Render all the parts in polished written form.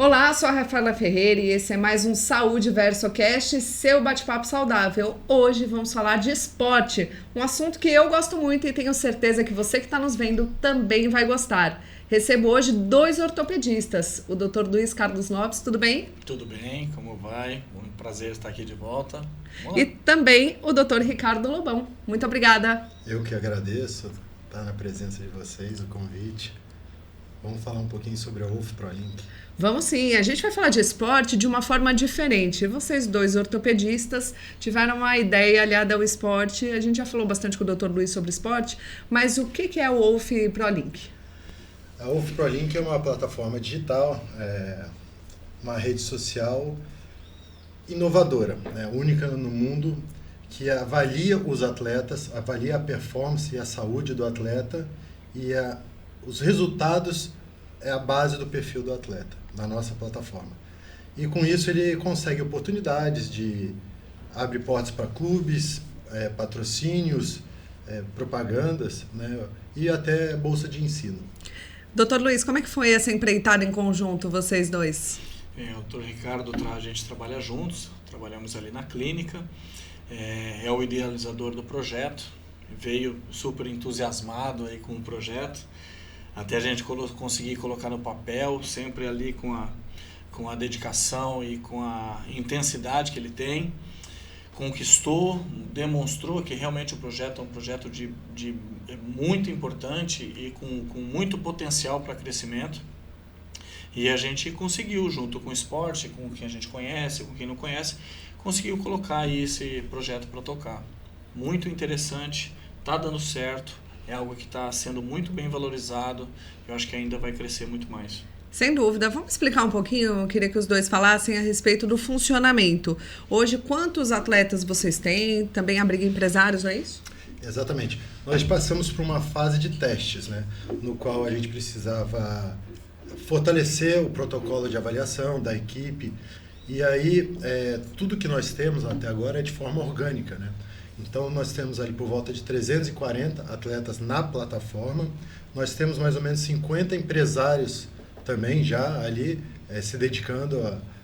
Olá, sou a Rafaela Ferreira e esse é mais um Saúde VersoCast, seu bate-papo saudável. Hoje vamos falar de esporte, um assunto que eu gosto muito e tenho certeza que você que está nos vendo também vai gostar. Recebo hoje 2 ortopedistas, o Dr. Luiz Carlos Lopes, tudo bem? Tudo bem, como vai? Um prazer estar aqui de volta. E também o Dr. Ricardo Lobão. Muito obrigada. Eu que agradeço estar na presença de vocês, o convite. Vamos falar um pouquinho sobre a UF ProLink. Vamos sim, a gente vai falar de esporte de uma forma diferente. Vocês 2 ortopedistas tiveram uma ideia aliada ao esporte. A gente já falou bastante com o Dr. Luiz sobre esporte, mas o que é o UF ProLink? A UF ProLink é uma plataforma digital, uma rede social inovadora, única no mundo, que avalia os atletas, avalia a performance e a saúde do atleta e os resultados é a base do perfil do atleta, na nossa plataforma. E com isso ele consegue oportunidades abre portas para clubes, patrocínios, propagandas, e até bolsa de ensino. Doutor Luiz, como é que foi essa empreitada em conjunto, vocês dois? O doutor Ricardo, a gente trabalha juntos, trabalhamos ali na clínica, é o idealizador do projeto, veio super entusiasmado aí com o projeto, até a gente conseguir colocar no papel, sempre ali com a dedicação e com a intensidade que ele tem, conquistou, demonstrou que realmente o projeto é um projeto muito importante e com muito potencial para crescimento. E a gente conseguiu, junto com o esporte, com quem a gente conhece, com quem não conhece, conseguiu colocar aí esse projeto para tocar. Muito interessante, está dando certo, é algo que está sendo muito bem valorizado, eu acho que ainda vai crescer muito mais. Sem dúvida. Vamos explicar um pouquinho, eu queria que os dois falassem a respeito do funcionamento. Hoje, quantos atletas vocês têm? Também abriga empresários, não é isso? Exatamente. Nós passamos por uma fase de testes, no qual a gente precisava fortalecer o protocolo de avaliação da equipe. E aí, tudo que nós temos até agora é de forma orgânica, Então, nós temos ali por volta de 340 atletas na plataforma. Nós temos mais ou menos 50 empresários também já ali se dedicando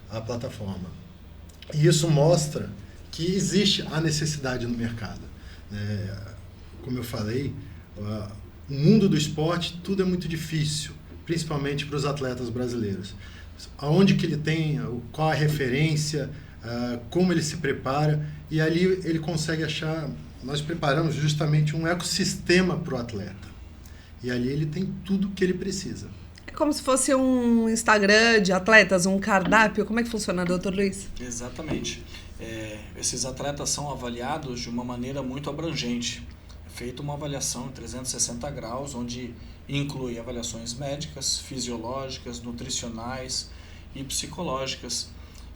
à plataforma. E isso mostra que existe a necessidade no mercado. Como eu falei, o mundo do esporte, tudo é muito difícil, principalmente para os atletas brasileiros. Aonde que ele tem, qual a referência, como ele se prepara, e ali ele consegue achar, nós preparamos justamente um ecossistema para o atleta. E ali ele tem tudo que ele precisa. É como se fosse um Instagram de atletas, um cardápio. Como é que funciona, doutor Luiz? Exatamente. Esses atletas são avaliados de uma maneira muito abrangente. É feita uma avaliação em 360 graus, onde inclui avaliações médicas, fisiológicas, nutricionais e psicológicas.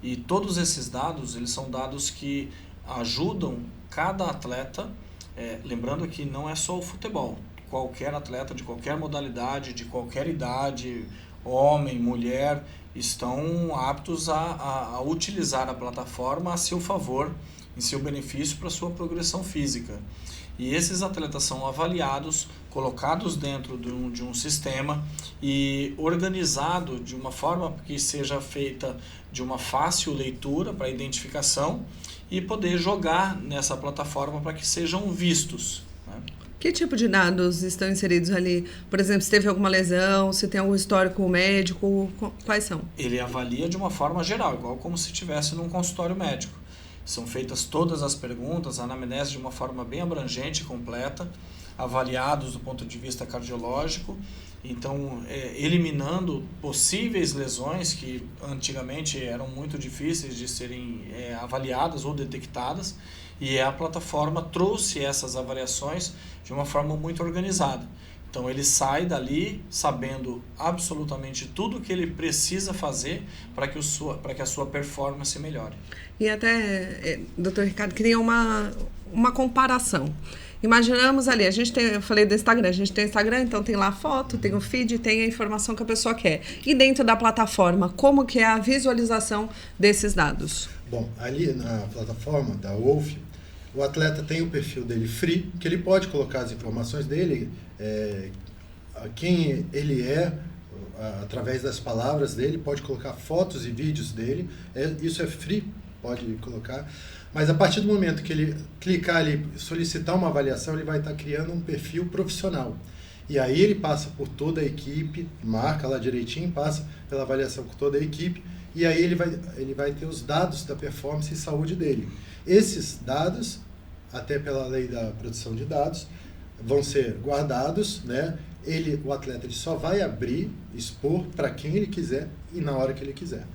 E todos esses dados, eles são dados que ajudam cada atleta, lembrando que não é só o futebol. Qualquer atleta de qualquer modalidade, de qualquer idade, homem, mulher, estão aptos a utilizar a plataforma a seu favor, em seu benefício para a sua progressão física. E esses atletas são avaliados, colocados dentro de um sistema e organizado de uma forma que seja feita de uma fácil leitura para identificação e poder jogar nessa plataforma para que sejam vistos. Que tipo de dados estão inseridos ali? Por exemplo, se teve alguma lesão, se tem algum histórico médico, quais são? Ele avalia de uma forma geral, igual como se estivesse num consultório médico. São feitas todas as perguntas, a anamnese de uma forma bem abrangente e completa, avaliados do ponto de vista cardiológico, então eliminando possíveis lesões que antigamente eram muito difíceis de serem avaliadas ou detectadas, e a plataforma trouxe essas avaliações de uma forma muito organizada. Então ele sai dali sabendo absolutamente tudo o que ele precisa fazer para que a sua performance melhore. E até, doutor Ricardo, queria uma comparação. Imaginamos ali, eu falei do Instagram, a gente tem o Instagram, então tem lá a foto, tem o feed, tem a informação que a pessoa quer. E dentro da plataforma, como que é a visualização desses dados? Bom, ali na plataforma da Wolf, o atleta tem o perfil dele free, que ele pode colocar as informações dele, quem ele é, através das palavras dele, pode colocar fotos e vídeos dele, isso é free, pode colocar, mas a partir do momento que ele clicar ali, solicitar uma avaliação, ele vai estar criando um perfil profissional. E aí ele passa por toda a equipe, marca lá direitinho, passa pela avaliação com toda a equipe, e aí ele vai ter os dados da performance e saúde dele. Esses dados, até pela lei da proteção de dados, vão ser guardados, né? O atleta ele só vai abrir, expor para quem ele quiser e na hora que ele quiser.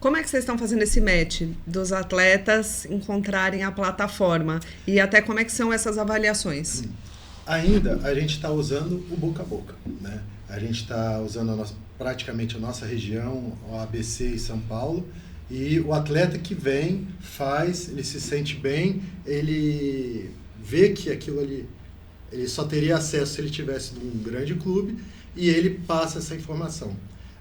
Como é que vocês estão fazendo esse match dos atletas encontrarem a plataforma? E até como é que são essas avaliações? Ainda a gente está usando o boca a boca, né? A gente está usando praticamente a nossa região, o ABC e São Paulo, e o atleta que vem, faz, ele se sente bem, ele vê que aquilo ali, ele só teria acesso se ele tivesse num grande clube, e ele passa essa informação.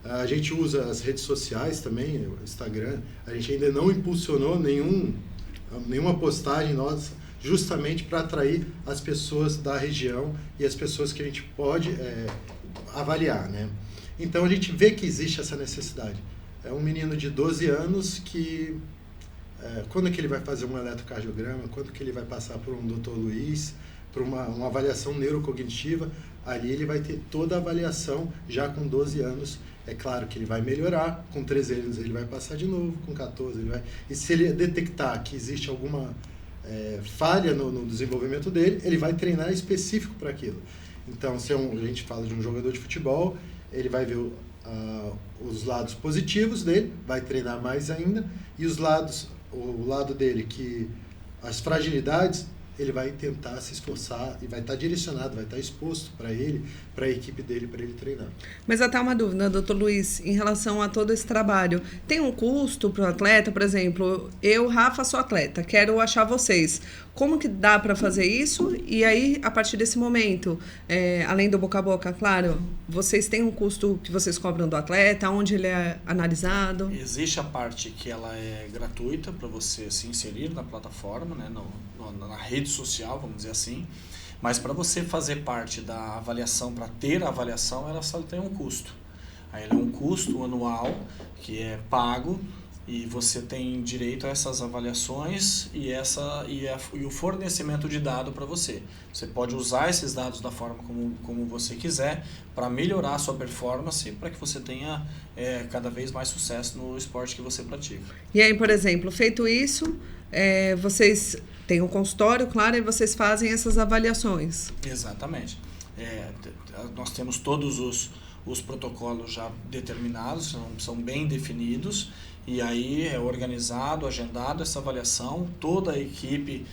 A gente usa as redes sociais também, o Instagram, a gente ainda não impulsionou nenhuma postagem nossa, justamente para atrair as pessoas da região e as pessoas que a gente pode avaliar, né? Então a gente vê que existe essa necessidade. É um menino de 12 anos que, quando que ele vai fazer um eletrocardiograma, quando que ele vai passar por um Dr. Luiz, por uma avaliação neurocognitiva, ali ele vai ter toda a avaliação já com 12 anos. É claro que ele vai melhorar, com 13 anos ele vai passar de novo, com 14 ele vai... E se ele detectar que existe alguma falha no desenvolvimento dele, ele vai treinar específico para aquilo. Então, se a gente fala de um jogador de futebol, ele vai ver os lados positivos dele, vai treinar mais ainda, e o lado dele que as fragilidades, ele vai tentar se esforçar e vai estar direcionado, vai estar exposto para ele, para a equipe dele, para ele treinar. Mas até uma dúvida, doutor Luiz, em relação a todo esse trabalho. Tem um custo para o atleta? Por exemplo, eu, Rafa, sou atleta, quero achar vocês. Como que dá para fazer isso? E aí, a partir desse momento, além do boca a boca, claro, vocês têm um custo que vocês cobram do atleta, onde ele é analisado? Existe a parte que ela é gratuita para você se inserir na plataforma, né, na rede social, vamos dizer assim, mas para você fazer parte da avaliação, para ter a avaliação, ela só tem um custo. Aí ela é um custo anual que é pago, e você tem direito a essas avaliações e o fornecimento de dado para você. Você pode usar esses dados da forma como você quiser para melhorar a sua performance, para que você tenha cada vez mais sucesso no esporte que você pratica. E aí, por exemplo, feito isso, vocês têm um consultório, claro, e vocês fazem essas avaliações. Exatamente. Nós temos todos os protocolos já determinados, são bem definidos, e aí é organizado, agendado essa avaliação, toda a equipe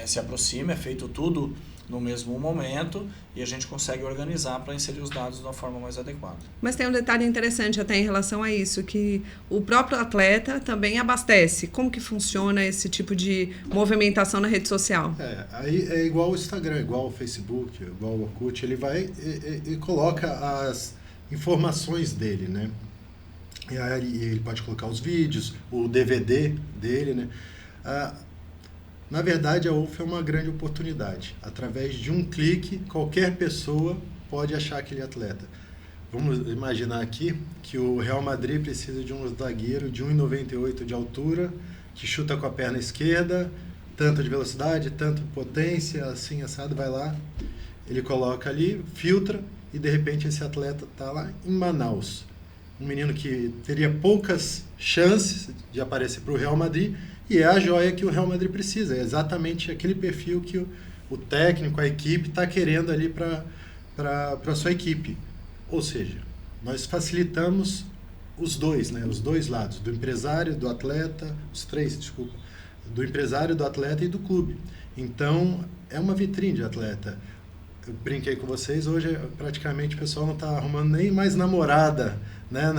se aproxima, é feito tudo no mesmo momento e a gente consegue organizar para inserir os dados de uma forma mais adequada. Mas tem um detalhe interessante até em relação a isso, que o próprio atleta também abastece. Como que funciona esse tipo de movimentação na rede social? Aí é igual o Instagram, igual o Facebook, igual o Orkut, ele vai e coloca as informações dele, né? E aí ele pode colocar os vídeos, o DVD dele, né? Na verdade, a UF é uma grande oportunidade. Através de um clique, qualquer pessoa pode achar aquele atleta. Vamos imaginar aqui que o Real Madrid precisa de um zagueiro de 1,98 de altura, que chuta com a perna esquerda, tanto de velocidade, tanto potência, assim, assado, vai lá, ele coloca ali, filtra, e de repente esse atleta está lá em Manaus. Um menino que teria poucas chances de aparecer para o Real Madrid, e é a joia que o Real Madrid precisa. É exatamente aquele perfil que o técnico, a equipe está querendo ali para a sua equipe. Ou seja, nós facilitamos os dois, né? Os dois lados, do empresário, do atleta, os três, desculpa, do empresário, do atleta e do clube. Então, é uma vitrine de atleta. Eu brinquei com vocês, hoje praticamente o pessoal não está arrumando nem mais namorada, né,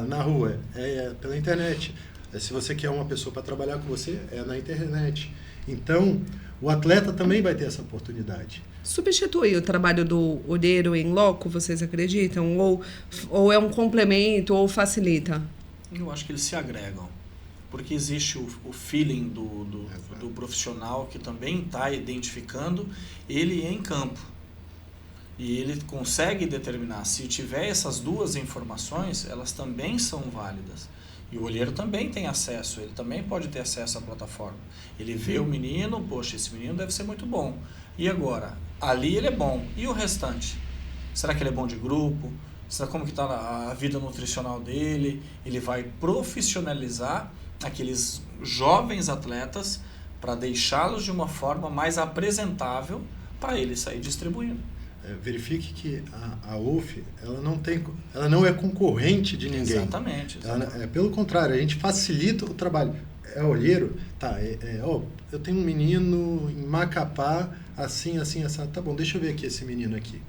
na rua, é pela internet. Se você quer uma pessoa para trabalhar com você, é na internet. Então, o atleta também vai ter essa oportunidade. Substitui o trabalho do olheiro em loco, vocês acreditam? Ou é um complemento, ou facilita? Eu acho que eles se agregam. Porque existe o feeling do profissional que também está identificando ele em campo. E ele consegue determinar, se tiver essas duas informações, elas também são válidas. E o olheiro também tem acesso, ele também pode ter acesso à plataforma. Ele vê o menino, poxa, esse menino deve ser muito bom. E agora? Ali ele é bom. E o restante? Será que ele é bom de grupo? Será como que está a vida nutricional dele? Ele vai profissionalizar aqueles jovens atletas para deixá-los de uma forma mais apresentável para ele sair distribuindo. Verifique que a UF ela não é concorrente de ninguém. Exatamente. Pelo contrário, a gente facilita o trabalho. É olheiro, eu tenho um menino em Macapá, assim, assado. Tá bom, deixa eu ver aqui esse menino aqui.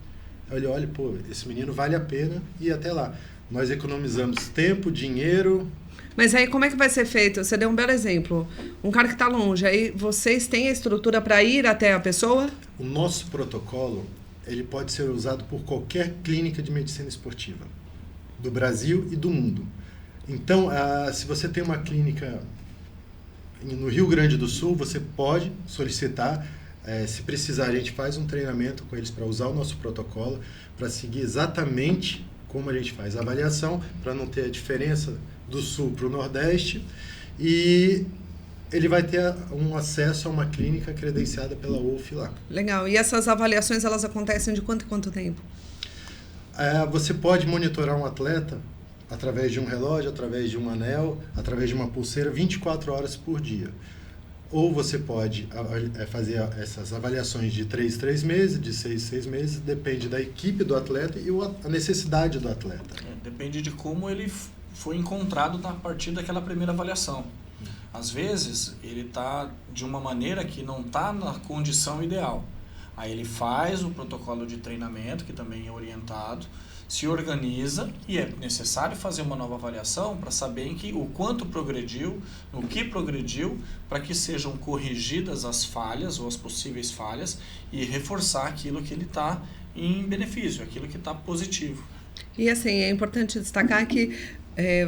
Olha, pô, esse menino vale a pena ir até lá. Nós economizamos tempo, dinheiro. Mas aí como é que vai ser feito? Você deu um belo exemplo. Um cara que está longe, aí vocês têm a estrutura para ir até a pessoa? O nosso protocolo, ele pode ser usado por qualquer clínica de medicina esportiva, do Brasil e do mundo. Então, se você tem uma clínica no Rio Grande do Sul, você pode solicitar, se precisar, a gente faz um treinamento com eles para usar o nosso protocolo, para seguir exatamente como a gente faz a avaliação, para não ter a diferença do Sul para o Nordeste, e ele vai ter um acesso a uma clínica credenciada pela UF lá. Legal. E essas avaliações, elas acontecem de quanto em quanto tempo? Você pode monitorar um atleta através de um relógio, através de um anel, através de uma pulseira, 24 horas por dia. Ou você pode fazer essas avaliações de 3 em 3 meses, de 6 em 6 meses, depende da equipe do atleta e a necessidade do atleta. Depende de como ele foi encontrado a partir daquela primeira avaliação. Às vezes, ele está de uma maneira que não está na condição ideal. Aí ele faz o protocolo de treinamento, que também é orientado, se organiza e é necessário fazer uma nova avaliação para saber o quanto progrediu, no que progrediu, para que sejam corrigidas as falhas ou as possíveis falhas e reforçar aquilo que ele está em benefício, aquilo que está positivo. E assim, é importante destacar que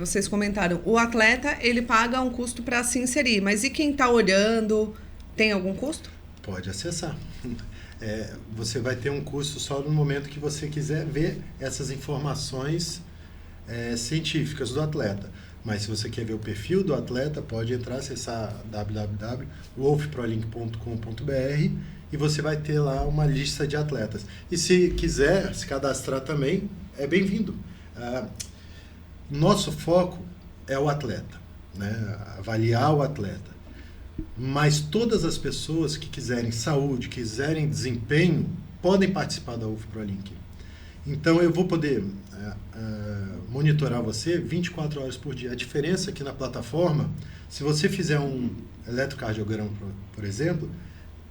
vocês comentaram, o atleta ele paga um custo para se inserir, mas e quem está olhando, tem algum custo? Pode acessar. Você vai ter um custo só no momento que você quiser ver essas informações científicas do atleta. Mas se você quer ver o perfil do atleta, pode entrar, acessar www.wolfprolink.com.br e você vai ter lá uma lista de atletas. E se quiser se cadastrar também, é bem-vindo. Nosso foco é o atleta, né? Avaliar o atleta. Mas todas as pessoas que quiserem saúde, quiserem desempenho, podem participar da UF ProLink. Então eu vou poder monitorar você 24 horas por dia. A diferença é que na plataforma, se você fizer um eletrocardiograma, por exemplo,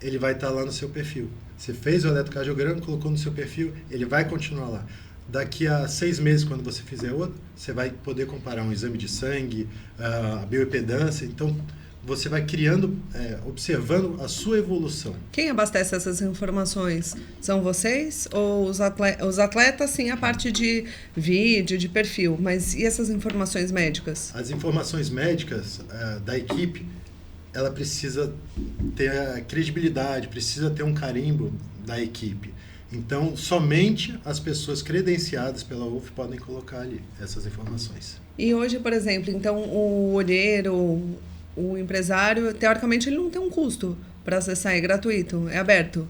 ele vai estar lá no seu perfil. Você fez o eletrocardiograma, colocou no seu perfil, ele vai continuar lá. Daqui a 6 meses, quando você fizer outro, você vai poder comparar um exame de sangue, a bioimpedância. Então, você vai criando, observando a sua evolução. Quem abastece essas informações? São vocês ou os atletas, sim, a parte de vídeo, de perfil. Mas e essas informações médicas? As informações médicas da equipe, ela precisa ter a credibilidade, precisa ter um carimbo da equipe. Então, somente as pessoas credenciadas pela UF podem colocar ali essas informações. E hoje, por exemplo, então o olheiro, o empresário, teoricamente, ele não tem um custo para acessar, é gratuito, é aberto?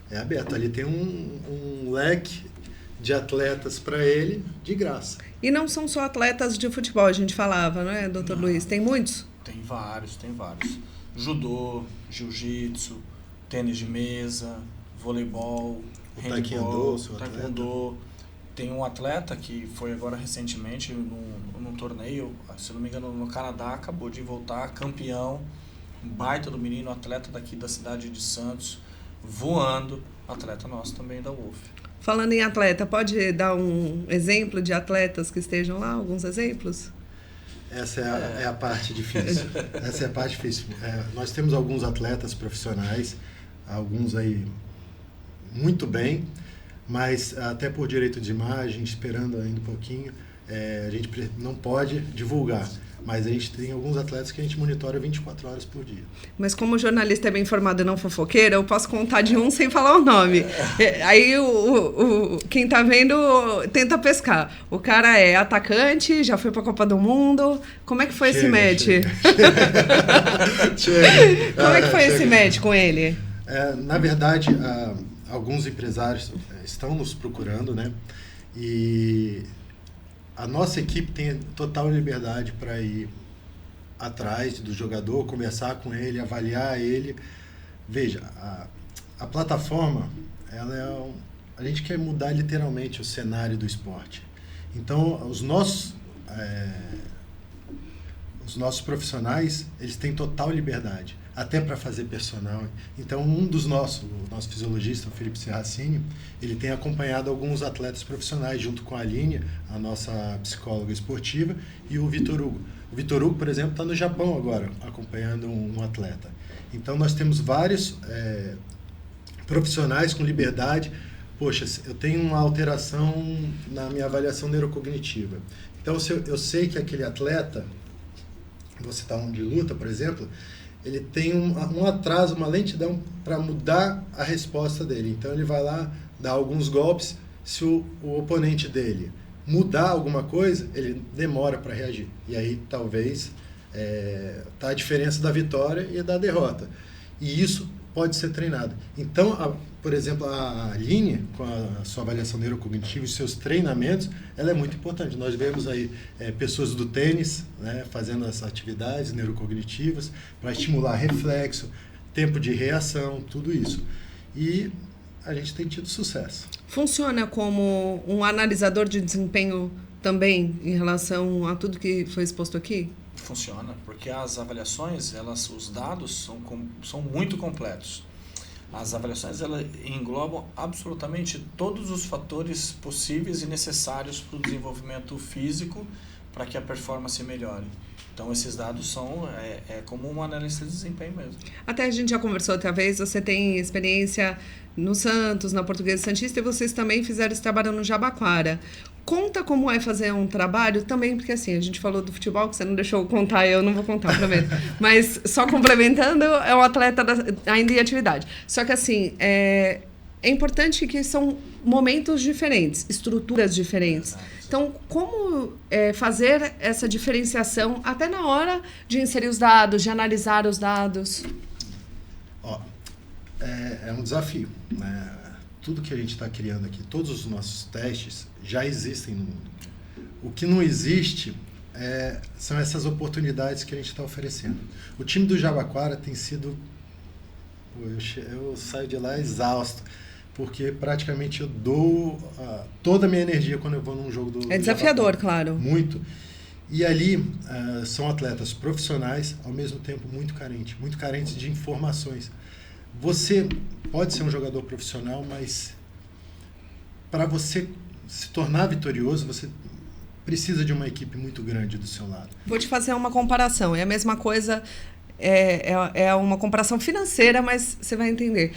É aberto, ali tem um leque de atletas para ele de graça. E não são só atletas de futebol, a gente falava, não é, doutor Luiz? Tem muitos? Tem vários. Judô, jiu-jitsu, tênis de mesa, voleibol, handball, taekwondo. Tem um atleta que foi agora recentemente num torneio, se não me engano, no Canadá, acabou de voltar campeão, um baita do menino, atleta daqui da cidade de Santos, voando, atleta nosso também da UF. Falando em atleta, pode dar um exemplo de atletas que estejam lá, alguns exemplos? Essa é a parte difícil. Essa é a parte difícil. Nós temos alguns atletas profissionais, alguns aí muito bem, mas até por direito de imagem, esperando ainda um pouquinho, a gente não pode divulgar. Mas a gente tem alguns atletas que a gente monitora 24 horas por dia. Mas como o jornalista é bem informado e não fofoqueiro, eu posso contar de um sem falar o nome. Aí quem tá vendo tenta pescar. O cara é atacante, já foi pra Copa do Mundo. Como é que foi esse match? Como é que foi esse match com ele? Na verdade, alguns empresários estão nos procurando, né? E a nossa equipe tem total liberdade para ir atrás do jogador, conversar com ele, avaliar ele. Veja, a plataforma, a gente quer mudar literalmente o cenário do esporte. Então, os nossos profissionais, eles têm total liberdade, até para fazer personal. Então, o nosso fisiologista, o Felipe Serracini, ele tem acompanhado alguns atletas profissionais, junto com a Aline, a nossa psicóloga esportiva, e o Vitor Hugo. O Vitor Hugo, por exemplo, está no Japão agora, acompanhando um atleta. Então, nós temos vários profissionais com liberdade. Poxa, eu tenho uma alteração na minha avaliação neurocognitiva. Então, eu sei que aquele atleta, vou citar um de luta, por exemplo, ele tem um atraso, uma lentidão para mudar a resposta dele. Então, ele vai lá, dar alguns golpes. Se o oponente dele mudar alguma coisa, ele demora para reagir. E aí, talvez, tá a diferença da vitória e da derrota. E isso pode ser treinado. Então, por exemplo, a Aline, com a sua avaliação neurocognitiva e seus treinamentos, ela é muito importante. Nós vemos aí pessoas do tênis, né, fazendo as atividades neurocognitivas para estimular reflexo, tempo de reação, tudo isso. E a gente tem tido sucesso. Funciona como um analisador de desempenho também em relação a tudo que foi exposto aqui? Funciona, porque as avaliações, os dados são muito completos. As avaliações englobam absolutamente todos os fatores possíveis e necessários para o desenvolvimento físico, para que a performance melhore. Então, esses dados são como uma análise de desempenho mesmo. Até a gente já conversou outra vez, você tem experiência no Santos, na Portuguesa Santista, e vocês também fizeram esse trabalho no Jabaquara. Conta como é fazer um trabalho também, porque assim, a gente falou do futebol, que você não deixou eu contar, eu não vou contar, prometo. Mas só complementando, é um atleta ainda em atividade. Só que assim, é importante que são momentos diferentes, estruturas diferentes. Então, como fazer essa diferenciação até na hora de inserir os dados, de analisar os dados? É um desafio, né? Tudo que a gente está criando aqui, todos os nossos testes já existem no mundo. O que não existe são essas oportunidades que a gente está oferecendo. O time do Jabaquara tem sido... Eu saio de lá exausto, porque praticamente eu dou toda a minha energia quando eu vou num jogo do desafiador, Jabaquara. Claro. Muito. E ali são atletas profissionais, ao mesmo tempo muito carentes de informações. Você pode ser um jogador profissional, mas para você se tornar vitorioso, você precisa de uma equipe muito grande do seu lado. Vou te fazer uma comparação. É a mesma coisa, é uma comparação financeira, mas você vai entender.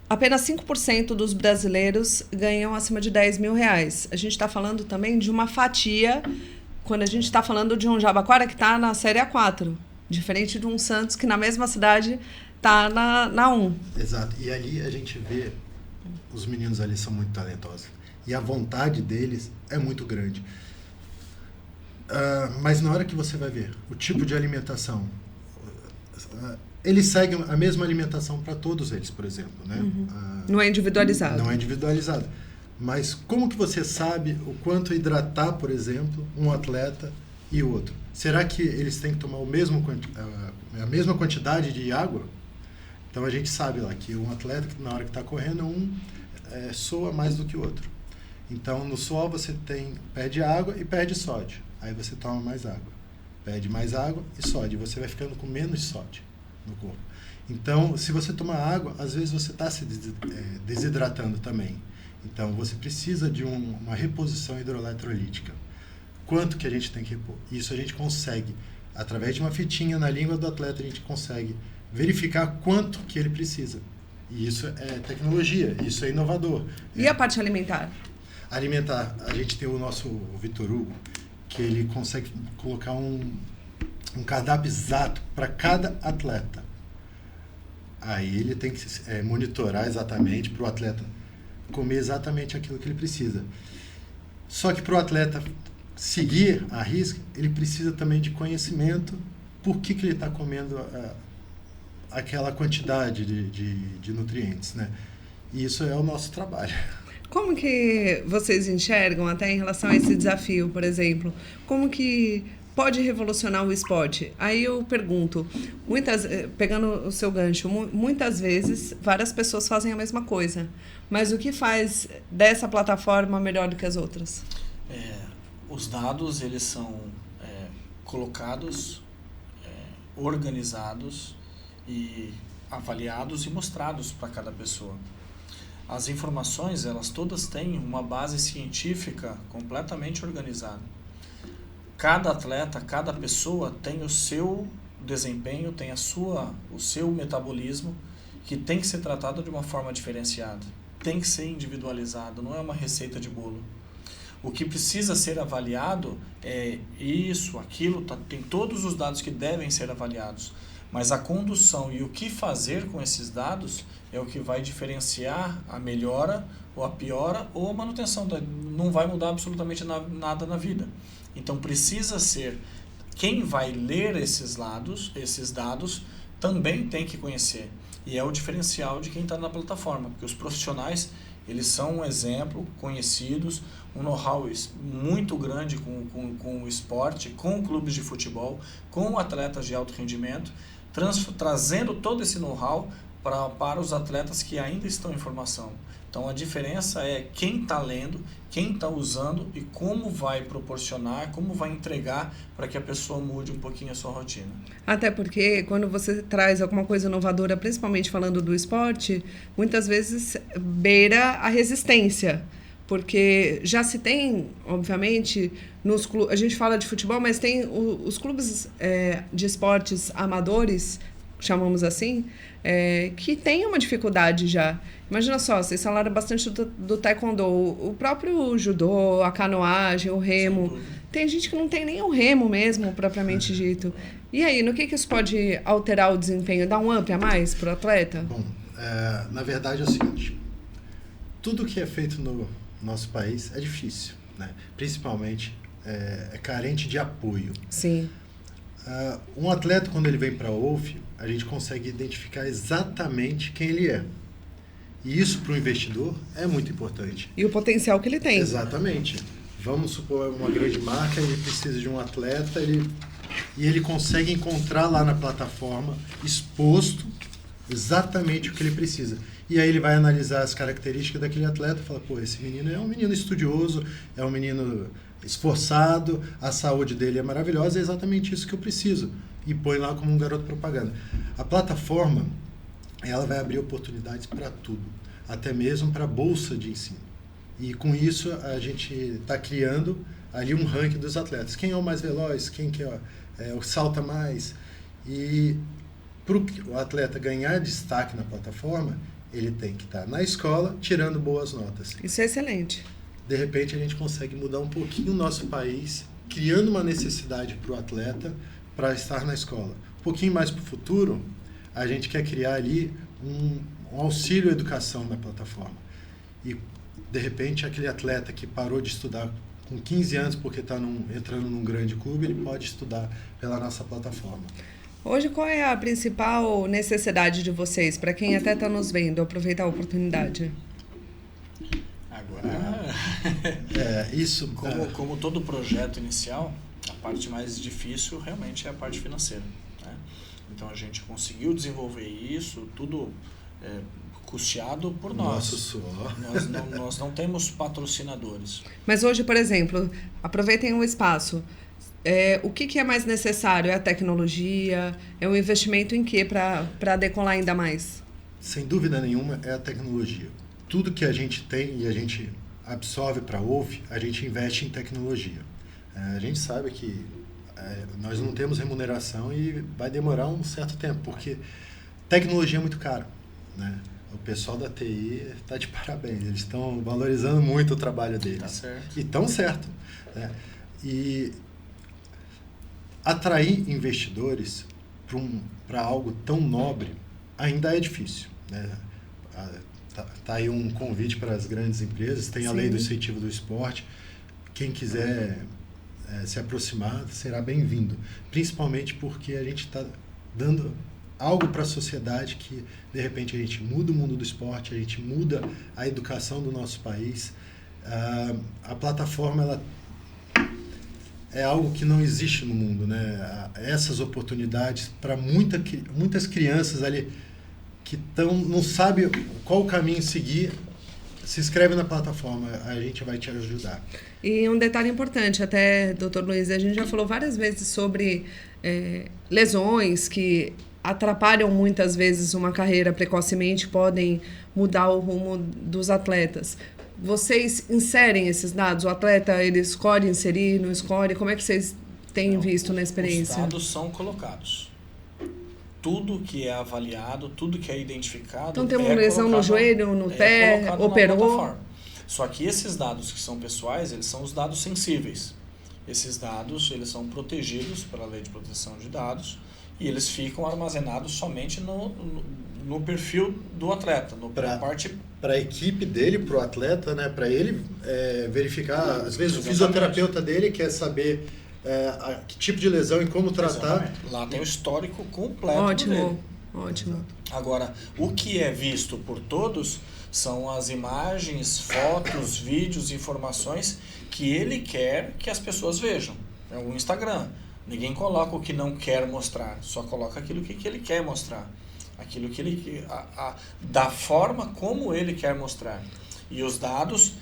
Apenas 5% dos brasileiros ganham acima de R$10 mil. A gente está falando também de uma fatia, quando a gente está falando de um Jabaquara que está na Série A4, diferente de um Santos que na mesma cidade está na 1. Exato. E ali a gente vê, os meninos ali são muito talentosos. E a vontade deles é muito grande. Mas na hora que você vai ver o tipo de alimentação, eles seguem a mesma alimentação para todos eles, por exemplo. Né? Uhum. Não é individualizado. Não é individualizado. Mas como que você sabe o quanto hidratar, por exemplo, um atleta e o outro? Será que eles têm que tomar a mesma quantidade de água? Então a gente sabe lá que um atleta, na hora que está correndo, soa mais do que o outro. Então no suor você perde água e perde sódio. Aí você toma mais água. Perde mais água e sódio. Você vai ficando com menos sódio no corpo. Então, se você tomar água, às vezes você está se desidratando também. Então você precisa de uma reposição hidroeletrolítica. Quanto que a gente tem que repor? Isso a gente consegue, através de uma fitinha na língua do atleta, a gente consegue verificar quanto que ele precisa. E isso é tecnologia, isso é inovador. E a parte alimentar? Alimentar, a gente tem o nosso Vitor Hugo, que ele consegue colocar um cardápio exato para cada atleta. Aí ele tem que monitorar exatamente para o atleta comer exatamente aquilo que ele precisa. Só que para o atleta seguir a risca, ele precisa também de conhecimento por que ele está comendo aquela quantidade de nutrientes, né? E isso é o nosso trabalho. Como que vocês enxergam até em relação a esse desafio, por exemplo? Como que pode revolucionar o esporte? Aí eu pergunto, pegando o seu gancho, muitas vezes várias pessoas fazem a mesma coisa, mas o que faz dessa plataforma melhor do que as outras? Os dados, eles são colocados, organizados e avaliados e mostrados para cada pessoa. As informações, elas todas têm uma base científica completamente organizada. Cada atleta, cada pessoa tem o seu desempenho, tem o seu metabolismo, que tem que ser tratado de uma forma diferenciada. Tem que ser individualizado, não é uma receita de bolo. O que precisa ser avaliado é isso, aquilo, tem todos os dados que devem ser avaliados. Mas a condução e o que fazer com esses dados é o que vai diferenciar a melhora ou a piora ou a manutenção. Não vai mudar absolutamente nada na vida. Então precisa ser, quem vai ler esses dados também tem que conhecer. E é o diferencial de quem está na plataforma, porque os profissionais, eles são um exemplo, conhecidos, um know-how muito grande com o esporte, com clubes de futebol, com atletas de alto rendimento, trazendo todo esse know-how para os atletas que ainda estão em formação. Então a diferença é quem está lendo, quem está usando e como vai proporcionar, como vai entregar para que a pessoa mude um pouquinho a sua rotina. Até porque quando você traz alguma coisa inovadora, principalmente falando do esporte, muitas vezes beira a resistência. Porque já se tem, obviamente, a gente fala de futebol, mas tem os clubes de esportes amadores, chamamos assim, que tem uma dificuldade já. Imagina só, vocês falaram bastante do taekwondo, o próprio judô, a canoagem, o remo. Tem gente que não tem nem o remo mesmo, propriamente dito. E aí, no que isso pode alterar o desempenho? Dar um up a mais para o atleta? Bom, na verdade é o seguinte, tudo que é feito no nosso país é difícil, né? Principalmente é carente de apoio. Sim. Um atleta, quando ele vem para a UF, a gente consegue identificar exatamente quem ele é. E isso para o investidor é muito importante. E o potencial que ele tem. Exatamente. Vamos supor uma grande marca, ele precisa de um atleta, e ele consegue encontrar lá na plataforma, exposto, exatamente o que ele precisa. E aí ele vai analisar as características daquele atleta e fala, pô, esse menino é um menino estudioso, é um menino esforçado, a saúde dele é maravilhosa, é exatamente isso que eu preciso. E põe lá como um garoto propaganda. A plataforma, ela vai abrir oportunidades para tudo, até mesmo para a bolsa de ensino. E com isso a gente está criando ali um ranking dos atletas. Quem é o mais veloz, quem que o salta mais. E para o atleta ganhar destaque na plataforma, ele tem que estar na escola tirando boas notas. Isso é excelente. De repente a gente consegue mudar um pouquinho o nosso país, criando uma necessidade para o atleta para estar na escola. Um pouquinho mais para o futuro, a gente quer criar ali um auxílio à educação na plataforma. E, de repente, aquele atleta que parou de estudar com 15 anos porque está entrando num grande clube, ele pode estudar pela nossa plataforma. Hoje, qual é a principal necessidade de vocês, para quem até está nos vendo, aproveitar a oportunidade? Agora, isso. Como todo projeto inicial, a parte mais difícil realmente é a parte financeira, né? Então a gente conseguiu desenvolver isso, tudo custeado por nós. Nosso suor. Nós não temos patrocinadores. Mas hoje, por exemplo, aproveitem o espaço. O que é mais necessário? É a tecnologia? É um investimento em quê para decolar ainda mais? Sem dúvida nenhuma, é a tecnologia. Tudo que a gente tem e a gente absorve para a UF, a gente investe em tecnologia. A gente sabe que nós não temos remuneração e vai demorar um certo tempo, porque tecnologia é muito caro, né? O pessoal da TI está de parabéns, eles estão valorizando muito o trabalho deles. Tá certo. E estão certo, né? E atrair investidores para algo tão nobre ainda é difícil, né? Tá aí um convite para as grandes empresas, tem a lei do incentivo do esporte. Quem quiser se aproximar será bem-vindo, principalmente porque a gente está dando algo para a sociedade que, de repente, a gente muda o mundo do esporte, a gente muda a educação do nosso país. A plataforma ela é algo que não existe no mundo, né? Essas oportunidades para muitas crianças ali que não sabem qual o caminho seguir, se inscreve na plataforma, a gente vai te ajudar. E um detalhe importante, até, doutor Luiz, a gente já falou várias vezes sobre lesões que atrapalham muitas vezes uma carreira precocemente, podem mudar o rumo dos atletas. Vocês inserem esses dados? O atleta, ele escolhe inserir, não escolhe? Como é que vocês têm visto na experiência? Os dados são colocados. Tudo que é avaliado, tudo que é identificado... Então tem uma lesão no joelho, no pé, operou... Só que esses dados que são pessoais, eles são os dados sensíveis. Esses dados, eles são protegidos pela Lei de Proteção de Dados e eles ficam armazenados somente no perfil do atleta, para a equipe dele, para o atleta, né? Para ele verificar. Às vezes o fisioterapeuta dele quer saber que tipo de lesão e como tratar. Exatamente. Lá tem o histórico completo dele. Ótimo. Agora, o que é visto por todos são as imagens, fotos, vídeos, informações que ele quer que as pessoas vejam. É o Instagram. Ninguém coloca o que não quer mostrar, só coloca aquilo que ele quer mostrar. Aquilo que ele da forma como ele quer mostrar. E os dados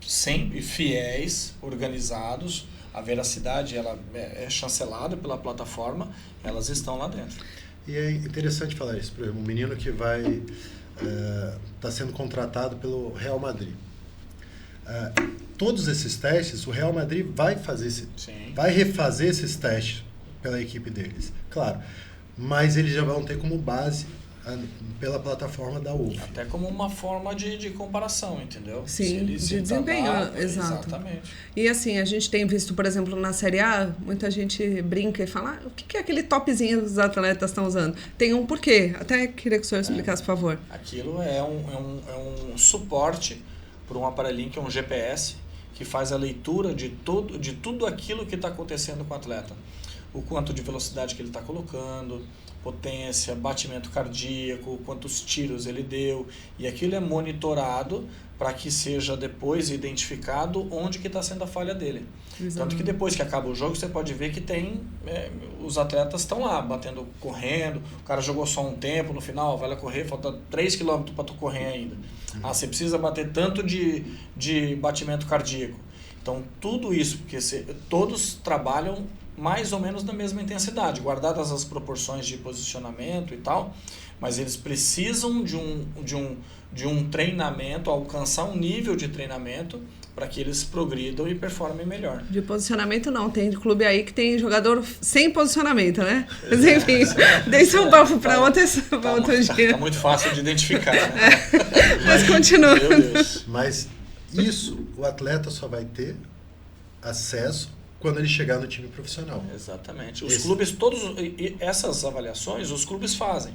sempre fiéis, organizados, a veracidade ela é chancelada pela plataforma, elas estão lá dentro. E é interessante falar isso, por exemplo, um menino que está sendo contratado pelo Real Madrid. Todos esses testes, o Real Madrid vai refazer esses testes pela equipe deles, claro, mas eles já vão ter como base pela plataforma da UF. Até como uma forma de comparação, entendeu? Sim, de desempenho, exato. Exatamente. E assim, a gente tem visto, por exemplo, na Série A, muita gente brinca e fala, o que é aquele topzinho que os atletas estão usando? Tem um porquê. Até queria que o senhor explicasse, por favor. Aquilo é um suporte para um aparelhinho que é um GPS, que faz a leitura de tudo aquilo que está acontecendo com o atleta. O quanto de velocidade que ele está colocando, potência, batimento cardíaco, quantos tiros ele deu, e aquilo é monitorado para que seja depois identificado onde que está sendo a falha dele. Exatamente. Tanto que depois que acaba o jogo, você pode ver que os atletas estão lá, batendo, correndo, o cara jogou só um tempo, no final vai lá correr, falta 3 km para tu correr ainda. Você precisa bater tanto de batimento cardíaco. Então, tudo isso, porque todos trabalham mais ou menos na mesma intensidade, guardadas as proporções de posicionamento e tal, mas eles precisam de um treinamento, alcançar um nível de treinamento para que eles progridam e performem melhor. De posicionamento não, tem clube aí que tem jogador sem posicionamento, né? Mas enfim, deixa um papo para outro dia. Tá muito fácil de identificar, né? Mas continuando. Mas isso o atleta só vai ter acesso quando ele chegar no time profissional. Exatamente. Os clubes, essas avaliações, os clubes fazem.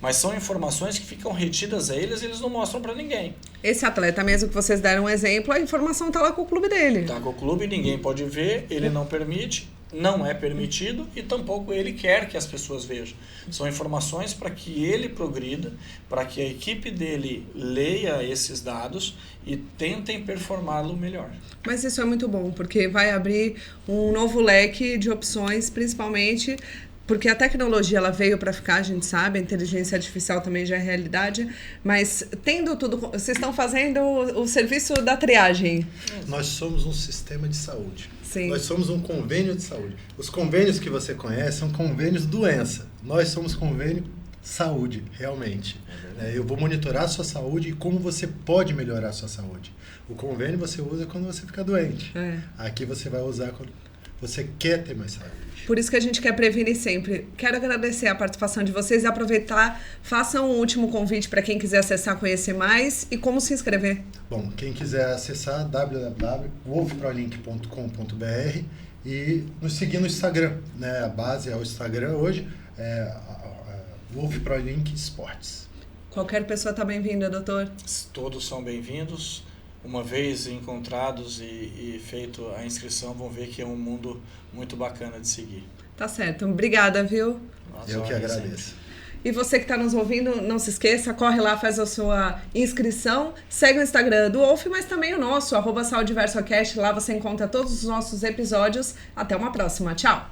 Mas são informações que ficam retidas a eles e eles não mostram para ninguém. Esse atleta mesmo que vocês deram um exemplo, a informação está lá com o clube dele. Está com o clube, ninguém pode ver, ele não permite, não é permitido e tampouco ele quer que as pessoas vejam. São informações para que ele progrida, para que a equipe dele leia esses dados e tentem performá-lo melhor. Mas isso é muito bom, porque vai abrir um novo leque de opções, principalmente porque a tecnologia ela veio para ficar, a gente sabe, a inteligência artificial também já é realidade, mas tendo tudo, vocês estão fazendo o serviço da triagem. Nós somos um sistema de saúde. Sim. Nós somos um convênio de saúde. Os convênios que você conhece são convênios doença. Nós somos convênio saúde, realmente. Eu vou monitorar a sua saúde e como você pode melhorar a sua saúde. O convênio você usa quando você fica doente. Aqui você vai usar você quer ter mais saúde. Por isso que a gente quer prevenir sempre. Quero agradecer a participação de vocês e aproveitar, façam um último convite para quem quiser acessar, conhecer mais e como se inscrever. Bom, quem quiser acessar www.wolfprolink.com.br e nos seguir no Instagram, né? A base é o Instagram hoje, Wolf ProLink Esportes. Qualquer pessoa está bem-vinda, doutor. Todos são bem-vindos. Uma vez encontrados e feito a inscrição, vão ver que é um mundo muito bacana de seguir. Tá certo. Obrigada, viu? Eu que agradeço. E você que está nos ouvindo, não se esqueça, corre lá, faz a sua inscrição, segue o Instagram do Wolf, mas também o nosso, @SaudiVersoCast, lá você encontra todos os nossos episódios. Até uma próxima. Tchau!